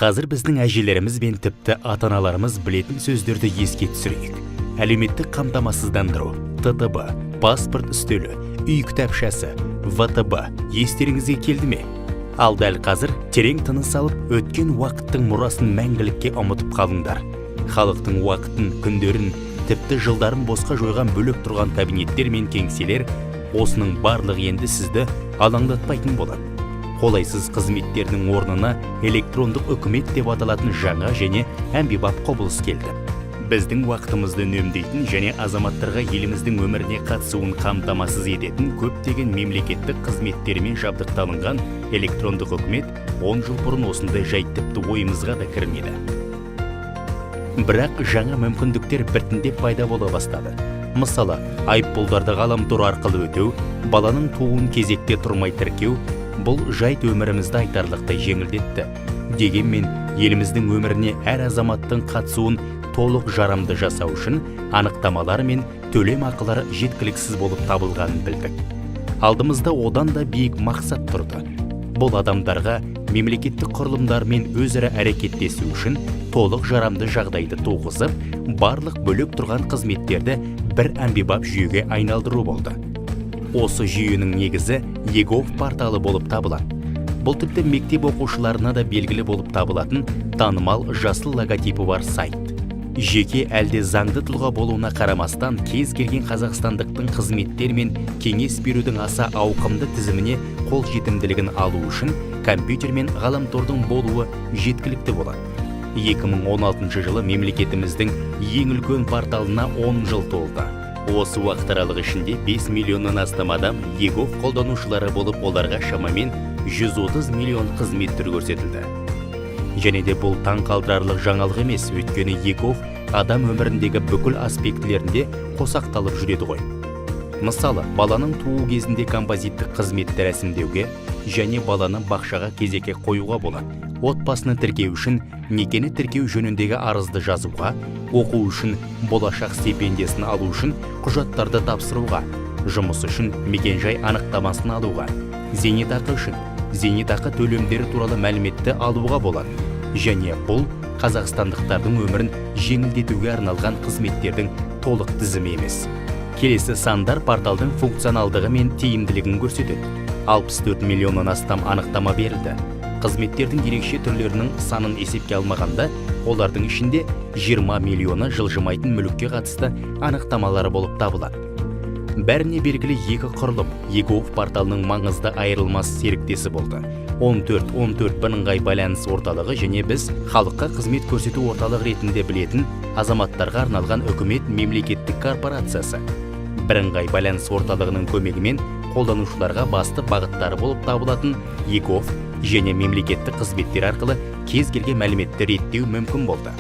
Қазір біздің әжелеріміз бен тіпті ата-аналарымыз білетін сөздерді еске түсірейік. Әлеуметтік қамтамасыздандыру, ТТБ, паспорт үстелі, үй кітапшасы, ВТБ естеріңізге келді ме? Ал дәл қазір терең тыныс алып, өткен уақыттың мұрасын мәңгілікке ұмытып қалыңдар. Халықтың уақытын, күндерін, тіпті жылдарын босқа жойған бөлек тұрған кабинеттер мен кеңселер осының барлығы енді сізді алаңдатпайтын болады. Қолайсыз қызметтердің орнына электрондық үкімет деп аталатын жаңа және әмбебап құбылыс келді. Біздің уақытымызды үнемдейтін және азаматтарға еліміздің өміріне қатысуын қамтамасыз ететін көптеген мемлекеттік қызметтермен жабдықталынған электрондық үкімет 10 жыл бұрын осындай жайт тіпті ойымызға да кірмеді. Бірақ жаңа мүмкіндіктер біртіндеп пайда бола бастады. Мысалы, айыппұлдарды ғаламтор арқылы өтеу, баланың тууын кезекте тұрмай тіркеу, бұл жайт өмірімізді айтарлықтай жеңілдетті. Дегенмен, еліміздің өміріне әр азаматтың қатысуын толық жарамды жасау үшін анықтамалар мен төлем ақылары жеткіліксіз болып табылғанын білдік. Алдымызда одан да биік мақсат тұрды. Бұл адамдарға мемлекеттік құрылымдармен өзара әрекеттесу үшін толық жарамды жағдайды туғызып, барлық бөлек тұрған қызметтерді бір әмбебап жүйеге айналдыру болды. Осы жүйенің негізі егов порталы болып табылады. Бұл тіпті мектеп оқушыларына да белгілі болып табылатын танымал жасыл логотипі бар сайт. Жеке әлде заңды тұлға болуына қарамастан кез келген қазақстандықтың қызметтер мен кеңес берудің аса ауқымды тізіміне қол жетімділігін алу үшін компьютер мен ғаламтордың болуы жеткілікті болады. 2016 жылы мемлекетіміздің ең үлкен порталына 10 жыл толды. Осы уақыт аралығы ішінде 5 миллионнан астам адам егов қолданушылары болып, оларға шамамен 130 миллион қызмет түрі көрсетілді. Және де бұл таң қалдырарлық жаңалық емес, өйткені егов адам өміріндегі бүкіл аспектілерінде қосақталып жүреді ғой. Мысалы, баланың туу кезінде композиттік қызметті рәсімдеуге және баланы бақшаға кезекке қоюға болады. Отбасыны тіркеу үшін некені тіркеу жөніндегі арызды жазуға, оқу үшін болашақ стипендиясын алу үшін құжаттарды тапсыруға, жұмыс үшін мекенжай анықтамасын алуға, зейнетақы үшін зейнетақы төлемдері туралы мәліметті алуға болады. Және бұл қазақстандықтардың өмірін жеңілдетуге арналған қызметтердің толық тізімі емес. Келесі сандар порталдың функционалдығы мен тиімділігін көрсетеді. 64 миллионнан астам анықтама берілді. Қызметтердің ерекше түрлерінің санын есепке алмағанда, олардың ішінде 20 миллионы жылжымайтын мүлікке қатысты анықтамалары болып табылады. Бәріне белгілі екі құрылым егов порталының маңызды айырылмас серіктесі болды. 14 бірыңғай байланыс орталығы және біз халыққа қызмет көрсету орталық ретінде білетін азаматтарға арналған үкімет мемлекеттік корпорациясы. Бірыңғай байланыс орталығының көмегімен қолданушыларға басты бағыттары болып табылатын егов және мемлекеттік қызметтер арқылы кез келген мәліметті реттеу мүмкін болды.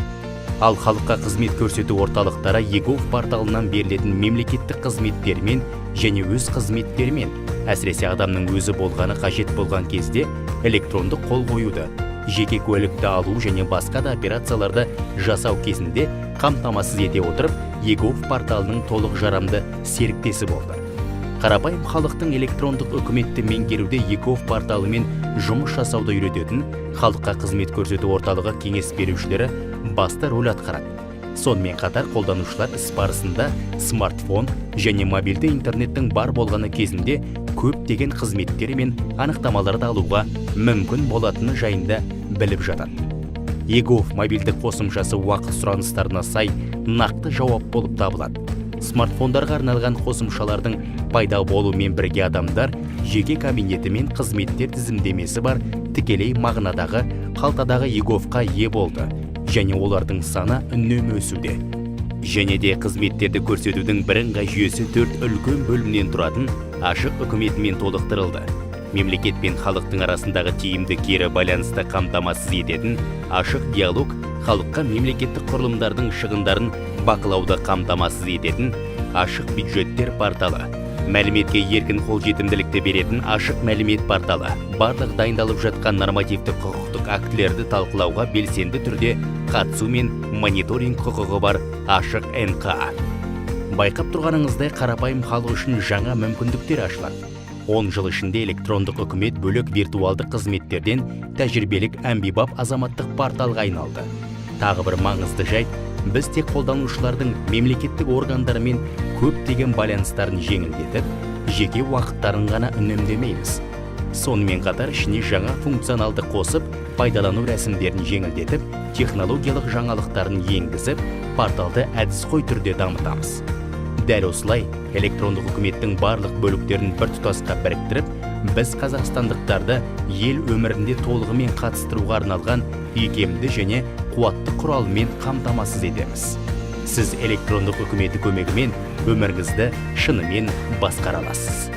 Ал халыққа қызмет көрсету орталықтары егов порталынан берілетін мемлекеттік қызметтермен және өз қызметтермен, әсіресе адамның өзі болғаны қажет болған кезде электрондық қол қоюды, жеке куәлікті алу және басқа да операцияларды жасау кезінде қамтамасыз ете отырып, егов порталының толық жарамды серіктесі болды. Қарапайым халықтың электрондық үкіметті меңгеруде егов порталымен жұмыс жасауды үйрететін халыққа қызмет көрсету орталығы кеңес берушілері басты рөл атқарады. Сонымен қатар қолданушылар іс барысында смартфон және мобильді интернеттің бар болғаны кезінде көптеген қызметтері мен анықтамаларды алуға мүмкін болатыны жайында біліп жатады. Егов мобильдік қосымшасы уақыт сұраныстарына сай нақты жауап болып табылады. Смартфондарға арналған қосымшалардың пайда болуымен бірге адамдар жеке кабинеті мен қызметтер тізімдемесі бар тікелей мағынадағы қалтадағы еговқа ие болды және олардың саны үнемі өсуде. Және де қызметтерді көрсетудің бірыңғай жүйесі 4 үлкен бөлімнен тұратын ашық үкіметімен толықтырылды. Мемлекет пен халықтың арасындағы тиімді кері байланысты қамтамасыз ететін ашық диалог, халыққа мемлекеттік құрылымдардың шығындарын бақылауды қамтамасыз ететін ашық бюджеттер порталы, мәліметке еркін қолжетімділікті беретін ашық мәлімет порталы, барлық дайындалып жатқан нормативтік құқықтық актілерді талқылауға белсенді түрде қатысу мен мониторинг құқығы бар ашық НК. Байқап тұрғаныңыздай қарапайым халық үшін жаңа мүмкіндіктер ашылады. 10 жыл ішінде электрондық үкімет бөлек виртуалдық қызметтерден тәжірибелік әмбебап азаматтық порталға айналды. Тағы бір маңызды жайт, біз тек қолданушылардың мемлекеттік органдарымен көптеген байланыстарын жеңілдетіп, жеке уақыттарын ғана үнемдемейміз. Сонымен қатар ішіне жаңа функционалды қосып, пайдалану рәсімдерін жеңілдетіп, технологиялық жаңалықтарын енгізіп, порталды әдіской түрде дамытамыз. Дәл осылай, электрондық үкіметтің барлық бөліктерін бір тұтасқа біріктіріп, біз қазақстандықтарды ел өмірінде толығымен қатыстыруға арналған икемді және қуатты құралмен қамтамасыз етеміз. Сіз электрондық үкіметі көмегімен өміріңізді шынымен басқара аласыз.